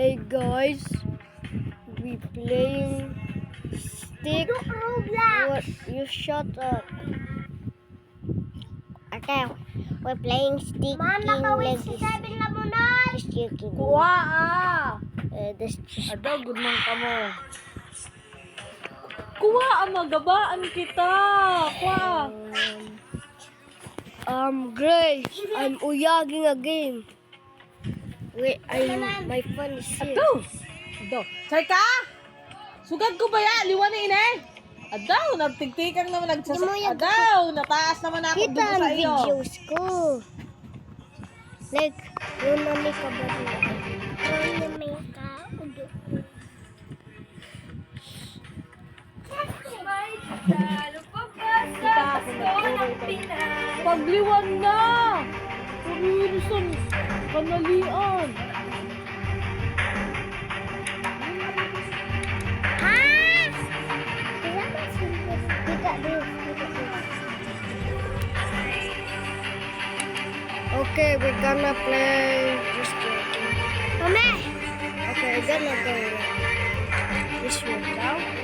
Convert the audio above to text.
Hey guys, we playing stick. What? You shut up. Okay, we're playing stick Just joking. Kuha ah! That's just Adaw, good man ka mo. Kuha ang magabaan kita! Kuha! Grace, I'm uyaging a game. Wait, my phone is here. Adaw! Adaw! Chay ka! Sugad ko ba ya? Liwan ni ine? Adaw! Nagtigtikang naman Di mo yan- Adaw! Nataas naman ako kita dugo ang sa iyo. videos ko. Like, yun na may kabalo. Yun na may kaudo. Pagliwan na! Pag-iinisan, kanalian. Ha? Kailangan sila. Kita dulu. Okay, we're gonna play. Just joking. Mama! Okay, we're gonna go this way. Adaw?